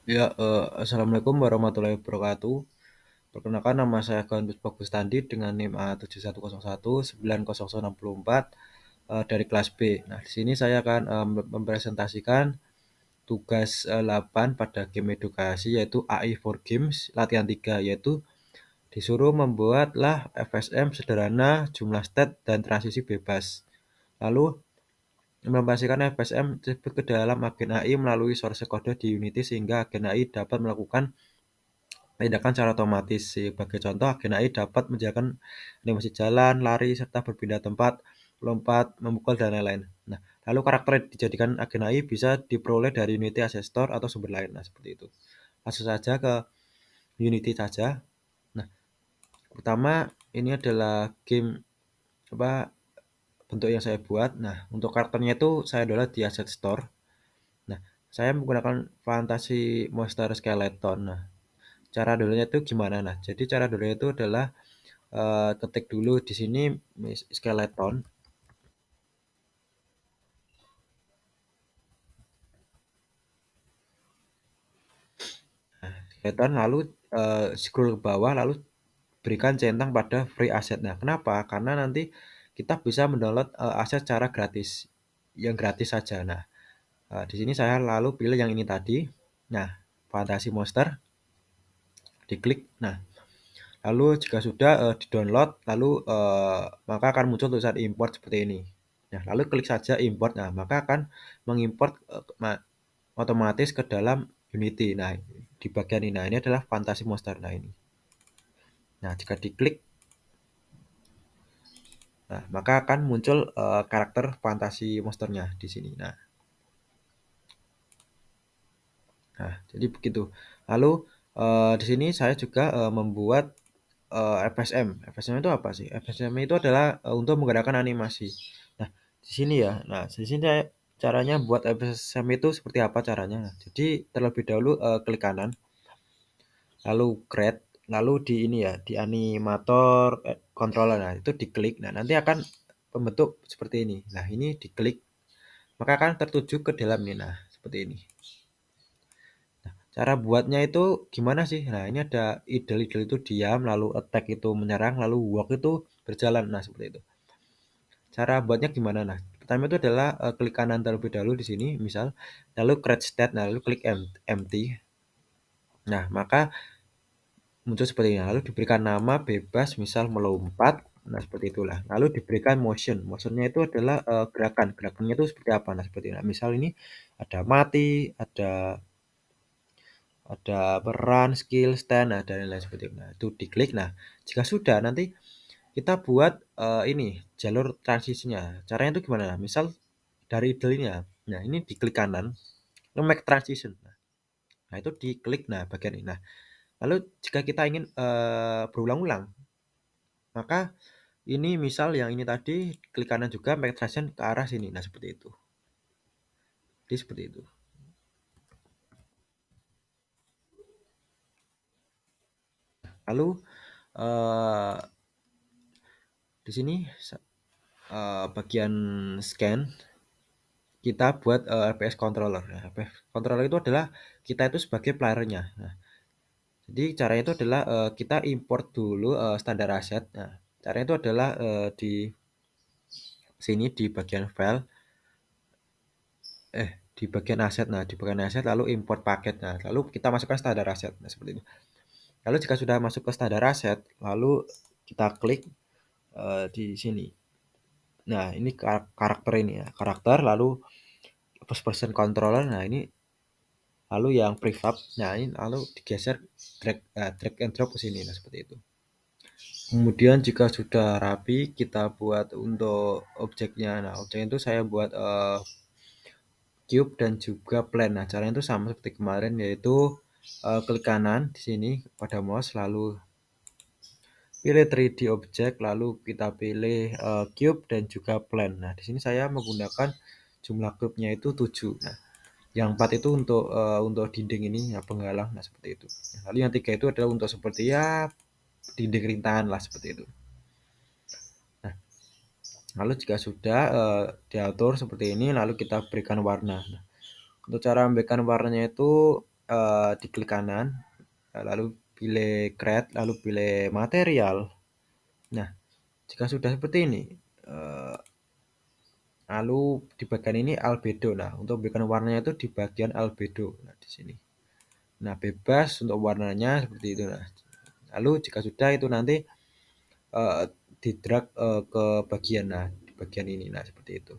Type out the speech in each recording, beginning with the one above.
Ya, assalamualaikum warahmatullahi wabarakatuh. Perkenalkan nama saya Gandus Bagus Tandi dengan NIM A71019064 dari kelas B. Nah, di sini saya akan mempresentasikan tugas 8 pada game edukasi yaitu AI for Games latihan 3 yaitu disuruh membuatlah FSM sederhana, jumlah stat dan transisi bebas. Lalu implementasikan FSM tersebut ke dalam agen AI melalui source kode di Unity sehingga agen AI dapat melakukan tindakan secara otomatis. Sebagai contoh, agen AI dapat menjalankan animasi jalan, lari, serta berpindah tempat, lompat, memukul, dan lain-lain. Nah, lalu karakter yang dijadikan agen AI bisa diperoleh dari Unity Asset Store atau sumber lain. Nah, seperti itu. Langsung saja ke Unity saja. Nah, pertama ini adalah game apa bentuk yang saya buat. Nah, untuk karakternya itu saya download di Asset Store. Nah, saya menggunakan Fantasy Monster Skeleton. Nah, cara downloadnya itu gimana? Nah, jadi cara downloadnya itu adalah ketik dulu di sini skeleton. Skeleton lalu scroll ke bawah lalu berikan centang pada free asset. Nah, kenapa? Karena nanti kita bisa mendownload aset secara gratis, yang gratis saja. Nah, di sini saya lalu pilih yang ini tadi. Nah, Fantasy Monster, diklik. Nah, lalu jika sudah di-download, lalu maka akan muncul tulisan import seperti ini. Nah, lalu klik saja import. Nah, maka akan mengimport otomatis ke dalam Unity. Nah, di bagian ini, nah ini adalah Fantasy Monster. Nah ini. Nah, jika diklik, nah maka akan muncul karakter Fantasy Monsternya di sini. Nah, jadi begitu. Lalu di sini saya juga membuat FSM. FSM itu apa sih? FSM itu adalah untuk menggerakkan animasi. Nah, di sini ya. Nah, di sini saya caranya buat FSM itu seperti apa caranya. Nah, jadi terlebih dahulu klik kanan, lalu create, lalu di ini ya, di animator controller. Nah, itu diklik. Nah, nanti akan membentuk seperti ini. Nah, ini diklik, maka akan tertuju ke dalamnya. Nah, seperti ini. Cara buatnya itu gimana sih? Nah, ini ada idle itu diam, lalu attack itu menyerang, lalu walk itu berjalan. Nah, seperti itu. Cara buatnya gimana? Nah, pertama itu adalah klik kanan terlebih dahulu di sini, misal, lalu create state, nah, lalu klik empty. Nah, maka muncul seperti ini. Lalu diberikan nama bebas, misal melompat. Nah, seperti itulah. Lalu diberikan motion. Motionnya itu adalah gerakan. Gerakannya itu seperti apa? Nah, seperti ini. Nah, misal ini ada mati, ada peran, skill, stand, nah, dan lain-lain seperti itu. Nah, itu diklik. Nah, jika sudah nanti kita buat ini jalur transisinya. Caranya itu gimana? Nah, misal dari idle-nya. Nah, ini diklik kanan, lalu make transition. Nah, itu diklik nah bagian ini. Nah, lalu jika kita ingin berulang-ulang, maka ini misal yang ini tadi klik kanan juga make transition ke arah sini. Nah, seperti itu. Jadi seperti itu. Lalu eh, di sini bagian scan kita buat FPS controller. Nah, FPS controller itu adalah kita itu sebagai playernya. Nah, jadi caranya itu adalah kita import dulu standar aset. Nah, caranya itu adalah di sini di bagian file, di bagian aset. Nah, di bagian aset lalu import paket. Nah, lalu kita masukkan standar aset. Nah, seperti ini. Lalu jika sudah masuk ke standar aset, lalu kita klik di sini. Nah, ini karakter ini ya, karakter lalu first person controller. Nah, ini lalu yang prefab. Nah, ini lalu digeser drag and drop ke sini. Nah, seperti itu. Kemudian jika sudah rapi, kita buat untuk objeknya. Nah, objeknya itu saya buat cube dan juga plane. Nah, caranya itu sama seperti kemarin, yaitu klik kanan di sini pada mouse, lalu pilih 3D object, lalu kita pilih cube dan juga plane. Nah, di sini saya menggunakan jumlah cube-nya itu 7. Nah, yang 4 itu untuk dinding ini ya penghalang. Nah, seperti itu. Nah, lalu yang 3 itu adalah untuk seperti ya dinding rintangan lah seperti itu. Nah, lalu jika sudah diatur seperti ini, lalu kita berikan warna. Nah, untuk cara memberikan warnanya itu diklik kanan, lalu pilih create, lalu pilih material. Nah, jika sudah seperti ini, lalu di bagian ini albedo. Nah, untuk memberikan warnanya itu di bagian albedo. Nah, di sini. Nah, bebas untuk warnanya seperti itu. Nah, lalu jika sudah itu nanti uh, di drag ke bagian, nah di bagian ini, nah seperti itu.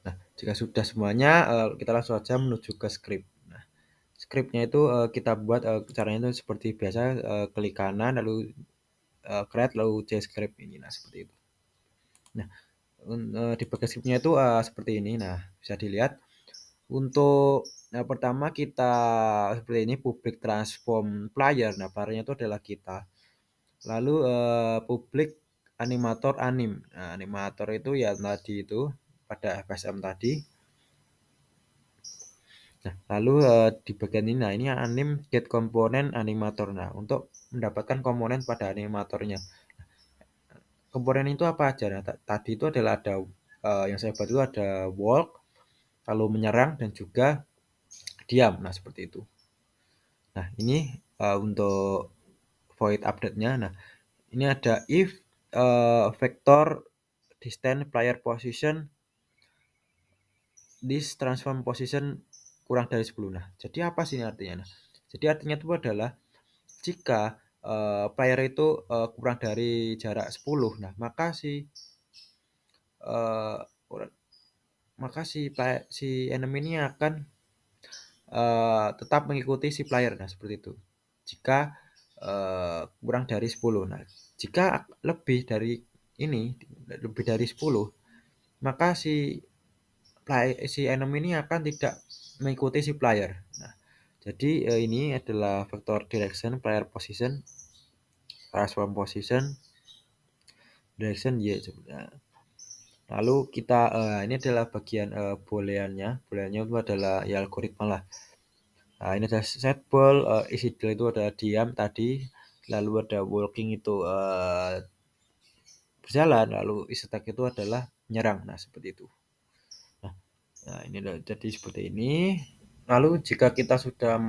Nah, jika sudah semuanya, kita langsung saja menuju ke script. Nah, scriptnya itu kita buat caranya itu seperti biasa, klik kanan lalu create lalu cscript ini, nah seperti itu. Nah, di bagian scriptnya itu seperti ini. Nah, bisa dilihat untuk pertama kita seperti ini, public transform player. Nah, playernya itu adalah kita. Lalu publik animator anim. Nah, animator itu ya tadi itu pada FSM tadi. Nah, lalu di bagian ini, nah ini anim get komponen animator. Nah, untuk mendapatkan komponen pada animatornya. Komponen itu apa aja? Nah, tadi itu adalah ada yang saya buat itu ada walk, lalu menyerang dan juga diam. Nah, seperti itu. Nah, ini untuk void update-nya. Nah, ini ada if vector distance player position this transform position kurang dari 10. Nah, jadi apa sih ini artinya? Nah, jadi artinya itu adalah jika player itu kurang dari jarak 10, nah uh, maka si enemy ini akan tetap mengikuti si player. Nah, seperti itu. Jika kurang dari 10. Nah, jika lebih dari ini, lebih dari 10, maka si enemy ini akan tidak mengikuti si player. Nah, jadi ini adalah vector direction, player position, transform position, direction y. Lalu kita ini adalah bagian booleannya. Booleannya itu adalah ya algoritma lah. Nah, ini ada set ball, isi itu ada diam tadi, lalu ada walking itu berjalan, lalu isi tag itu adalah menyerang. Nah, seperti itu. Nah, ini jadi seperti ini. Lalu jika kita sudah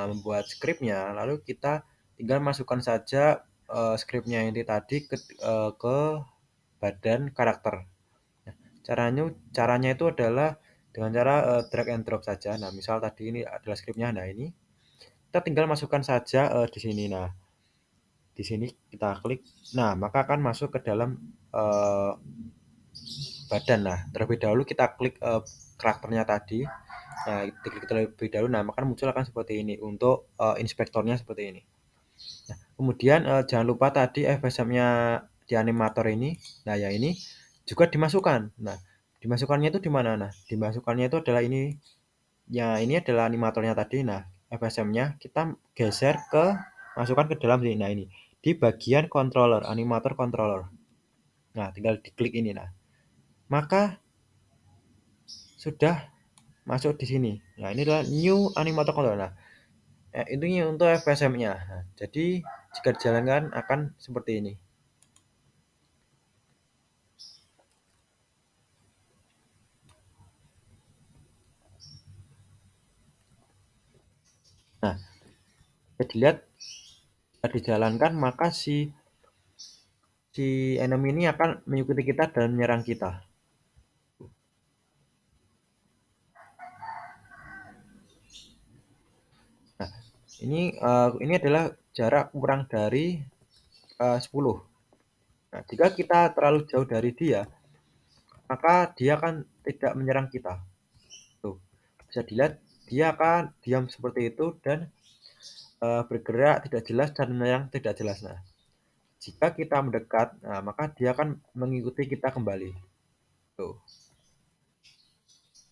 membuat skripnya, lalu kita tinggal masukkan saja skripnya ini tadi ke badan karakter. Nah, caranya itu adalah dengan cara drag and drop saja. Nah, misal tadi ini adalah skripnya. Nah, ini kita tinggal masukkan saja di sini. Nah, di sini kita klik. Nah, maka akan masuk ke dalam badan. Nah, terlebih dahulu kita klik karakternya tadi. Nah, diklik terlebih dahulu. Nah, maka muncul akan seperti ini untuk inspektornya seperti ini. Nah, kemudian jangan lupa tadi FSM-nya di animator ini. Nah, ya ini juga dimasukkan. Nah, dimasukkannya itu di mana? Nah, dimasukkannya itu adalah ini. Ya, ini adalah animatornya tadi. Nah, FSM-nya kita geser ke masukkan ke dalam sini. Nah, ini di bagian controller, animator controller. Nah, tinggal diklik ini. Nah, maka sudah masuk di sini. Nah, ini adalah new animator controller. Nah, ini untuk FSM-nya. Nah, jadi jika dijalankan akan seperti ini. Nah, bisa dilihat jika dijalankan maka si enemy ini akan mengikuti kita dan menyerang kita. Nah, ini adalah jarak kurang dari 10. Nah, jika kita terlalu jauh dari dia, maka dia akan tidak menyerang kita. Tuh, bisa dilihat dia akan diam seperti itu dan bergerak tidak jelas dan menyerang tidak jelas. Nah, jika kita mendekat, nah, maka dia akan mengikuti kita kembali. Tuh,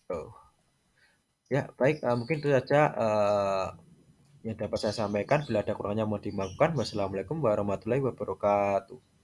tuh. Ya, baik, mungkin itu saja yang dapat saya sampaikan. Bila ada kurangnya mohon dimaafkan. Wassalamualaikum warahmatullahi wabarakatuh.